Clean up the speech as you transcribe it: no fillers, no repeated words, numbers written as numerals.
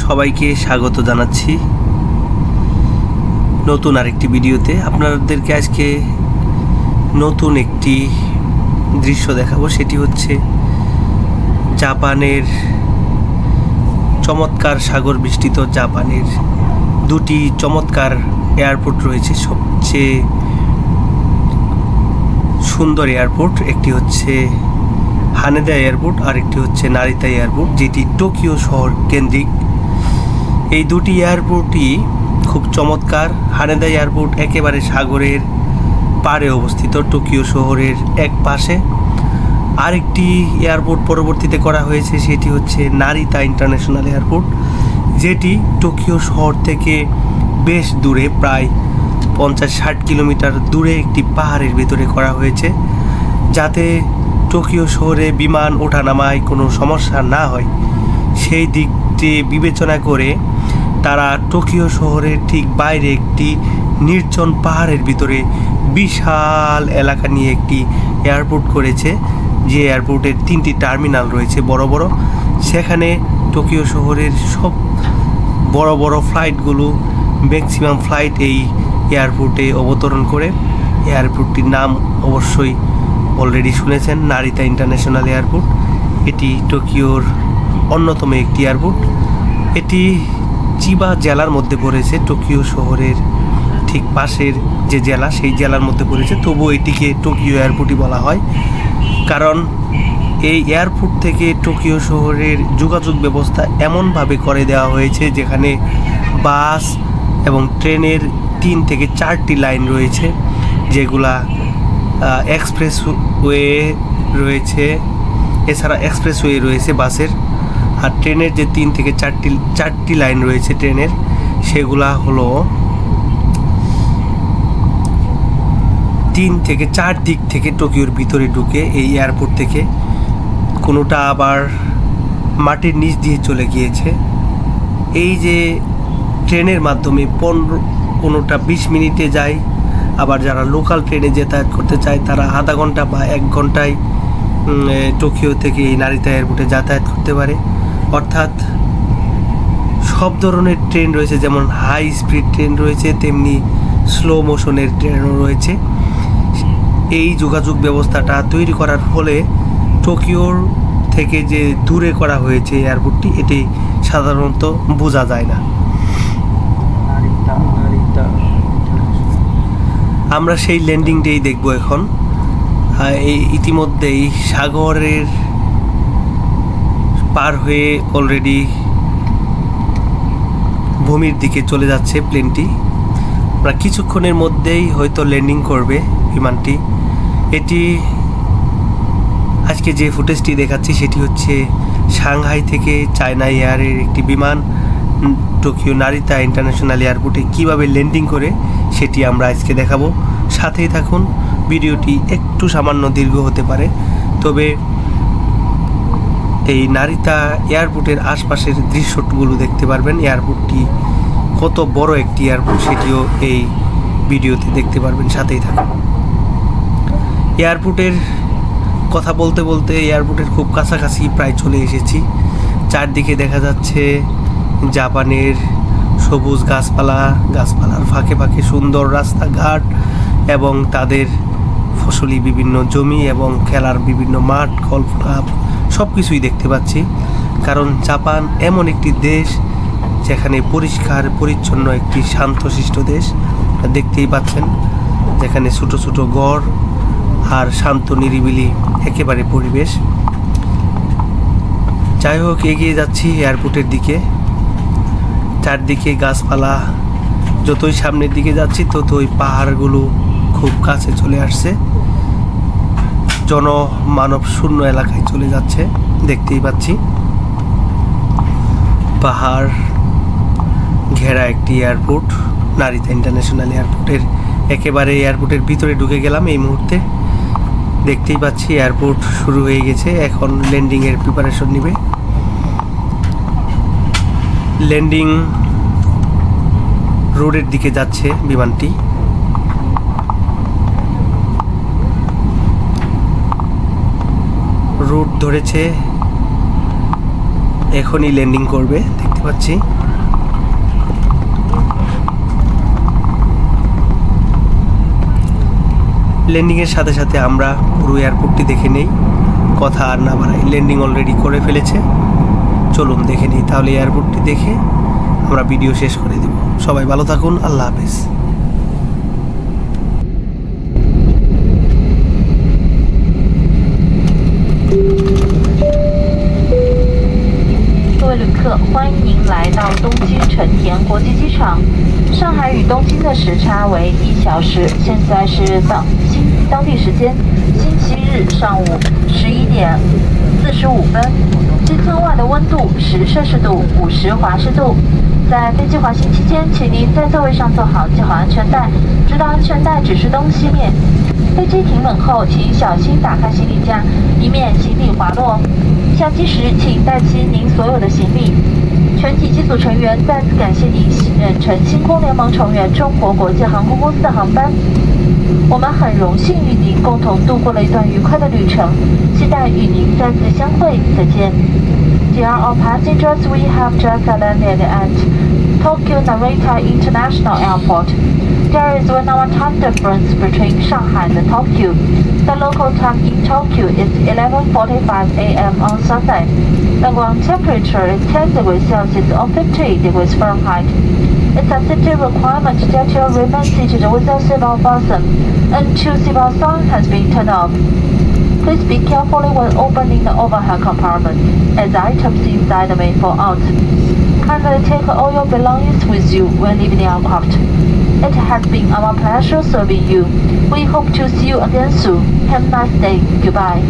সবাইকে স্বাগত জানাচ্ছি নতুন আরেকটি ভিডিওতে। আপনাদেরকে আজকে নতুন একটি দৃশ্য দেখাবো, সেটি হচ্ছে জাপানের চমৎকার সাগর বেষ্টিত জাপানের দুটি চমৎকার এয়ারপোর্ট রয়েছে। সবচেয়ে সুন্দর এয়ারপোর্ট একটি হচ্ছে হানেদা এয়ারপোর্ট আর একটি হচ্ছে নারিতা এয়ারপোর্ট, যেটি টোকিও শহর কেন্দ্রিক। এই দুটি এয়ারপোর্টই খুব চমৎকার। হানেদা এয়ারপোর্ট একেবারে সাগরের পাড়ে অবস্থিত, টোকিও শহরের এক পাশে। আরেকটি এয়ারপোর্ট পরবর্তীতে করা হয়েছে, সেটি হচ্ছে নারিতা ইন্টারন্যাশনাল এয়ারপোর্ট, যেটি টোকিও শহর থেকে বেশ দূরে, প্রায় 50-60 কিলোমিটার দূরে একটি পাহাড়ের ভিতরে করা হয়েছে, যাতে টোকিও শহরে বিমান ওঠানামায় কোনো সমস্যা না হয় সেই দিকটি বিবেচনা করে তারা টোকিও শহরের ঠিক বাইরে একটি নির্জন পাহাড়ের ভিতরে বিশাল এলাকা নিয়ে একটি এয়ারপোর্ট করেছে। যে এয়ারপোর্টের 3টি টার্মিনাল রয়েছে বড় বড়। সেখানে টোকিও শহরের সব বড় বড় ফ্লাইটগুলো, ম্যাক্সিমাম ফ্লাইট এই এয়ারপোর্টে অবতরণ করে। এয়ারপোর্টটির নাম অবশ্যই অলরেডি শুনেছেন, নারিতা ইন্টারন্যাশনাল এয়ারপোর্ট। এটি টোকিওর অন্যতম একটি এয়ারপোর্ট। এটি চিবা জেলার মধ্যে পড়েছে, টোকিও শহরের ঠিক পাশের যে জেলা, সেই জেলার মধ্যে পড়েছে। তবুও এটিকে টোকিও এয়ারপোর্টই বলা হয়, কারণ এই এয়ারপোর্ট থেকে টোকিও শহরের যোগাযোগ ব্যবস্থা এমনভাবে করে দেওয়া হয়েছে, যেখানে বাস এবং ট্রেনের 3 থেকে 4টি লাইন রয়েছে, যেগুলা এক্সপ্রেসওয়ে রয়েছে। এছাড়া এক্সপ্রেসওয়ে রয়েছে বাসের, আর ট্রেনের যে 3 থেকে 4টি লাইন রয়েছে ট্রেনের, সেগুলা হলো 3 থেকে 4 দিক থেকে টোকিওর ভিতরে ঢুকে এই এয়ারপোর্ট থেকে। কোনোটা আবার মাটির নিচ দিয়ে চলে গিয়েছে। এই যে ট্রেনের মাধ্যমে কোনোটা 20 মিনিটে যায়, আবার যারা লোকাল ট্রেনে যাতায়াত করতে চায় তারা আধা ঘন্টা বা 1 ঘন্টায় টোকিও থেকে এই নারিতা এয়ারপোর্টে যাতায়াত করতে পারে। অর্থাৎ সব ধরনের ট্রেন রয়েছে, যেমন হাই স্পিড ট্রেন রয়েছে, তেমনি স্লো মোশনের ট্রেনও রয়েছে। এই যোগাযোগ ব্যবস্থাটা তৈরি করার ফলে টোকিওর থেকে যে দূরে করা হয়েছে এয়ারপোর্টটি, এটি সাধারণত বোঝা যায় না। আমরা সেই ল্যান্ডিংটাই দেখব এখন। এই ইতিমধ্যেই সাগরের পার হয়ে অলরেডি ভূমির দিকে চলে যাচ্ছে প্লেনটি। আমরা কিছুক্ষণের মধ্যেই হয়তো ল্যান্ডিং করবে বিমানটি। এটি আজকে যে ফুটেজটি দেখাচ্ছি সেটি হচ্ছে সাংহাই থেকে চায়না এয়ারের একটি বিমান টোকিও নারিতা ইন্টারন্যাশনাল এয়ারপোর্টে কীভাবে ল্যান্ডিং করে সেটি আমরা আজকে দেখাবো। সাথেই থাকুন। ভিডিওটি একটু সামান্য দীর্ঘ হতে পারে, তবে এই নারিতা এয়ারপোর্টের আশপাশের দৃশ্যগুলো দেখতে পারবেন। এয়ারপোর্টটি কত বড় একটি এয়ারপোর্ট সেটিও এই ভিডিওতে দেখতে পারবেন, সাথেই থাকুন। এয়ারপোর্টের কথা বলতে বলতে এয়ারপোর্টের খুব কাছাকাছি প্রায় চলে এসেছি। চারদিকে দেখা যাচ্ছে জাপানের সবুজ গাছপালার ফাঁকে ফাঁকে সুন্দর রাস্তাঘাট এবং তাদের ফসলি বিভিন্ন জমি এবং খেলার বিভিন্ন মাঠ, গল্ফ ক্লাব সব কিছুই দেখতে পাচ্ছি। কারণ জাপান এমন একটি দেশ যেখানে পরিষ্কার পরিচ্ছন্ন একটি শান্তশিষ্ট দেশ, দেখতেই পাচ্ছেন, যেখানে ছোটো ছোটো ঘর আর শান্ত নিরিবিলি একেবারে পরিবেশ। যাই হোক, এগিয়ে যাচ্ছি এয়ারপোর্টের দিকে। চারদিকে গাছপালা, যতই সামনের দিকে যাচ্ছি ততই পাহাড়গুলো খুব কাছে চলে আসছে, জনমানব শূন্য এলাকায় চলে যাচ্ছে, দেখতেই পাচ্ছি। পাহাড় ঘেরা একটি এয়ারপোর্ট, নারিতা ইন্টারন্যাশনাল এয়ারপোর্টের একেবারে এয়ারপোর্টের ভিতরে ঢুকে গেলাম এই মুহূর্তে। দেখতেই পাচ্ছি এয়ারপোর্ট শুরু হয়ে গেছে, এখন ল্যান্ডিংয়ের প্রিপারেশন নেবে। ল্যান্ডিং রোডের দিকে যাচ্ছে বিমানটি। রুট ধরেছে, এখনই ল্যান্ডিং করবে, দেখতে পাচ্ছি। ল্যান্ডিংয়ের সাথে সাথে আমরা পুরো এয়ারপোর্টটি দেখে নেই, কথা আর না বাড়াই। ল্যান্ডিং অলরেডি করে ফেলেছে, চলুন দেখে নিই। তাহলে এয়ারপোর্টটি দেখে আমরা ভিডিও শেষ করে দেব। সবাই ভালো থাকুন, আল্লাহ হাফেজ। 各位旅客，欢迎您来到东京成田国际机场。上海与东京的时差为1小时，现在是当地时间星期日上午11点45分。机舱外的温度10摄氏度，50华氏度。在飞机滑行期间，请您在座位上坐好，系好安全带，直到安全带指示东西面。飞机停稳后，请小心打开行李架，以免行李滑落。下机时，请带齐您所有的行李。全体机组成员再次感谢您任乘星空联盟成员中国国际航空公司的航班。我们很荣幸与您共同度过了一段愉快的旅程，期待与您再次相会。再见。Dear all passengers, we have just landed at Tokyo Narita International Airport. There is 1 hour time difference between Shanghai and Tokyo. The local time in Tokyo is 11:45 a.m. on Sunday. The ground temperature is 10 degrees Celsius or 50 degrees Fahrenheit. It's a safety requirement that you remain seated with your seatbelt fastened until seatbelt sign has been turned off. Please be careful when opening the overhead compartment, as items inside may fall out. Kindly take all your belongings with you when leaving the aircraft. It has been our pleasure serving you. We hope to see you again soon. Have a nice day. Goodbye.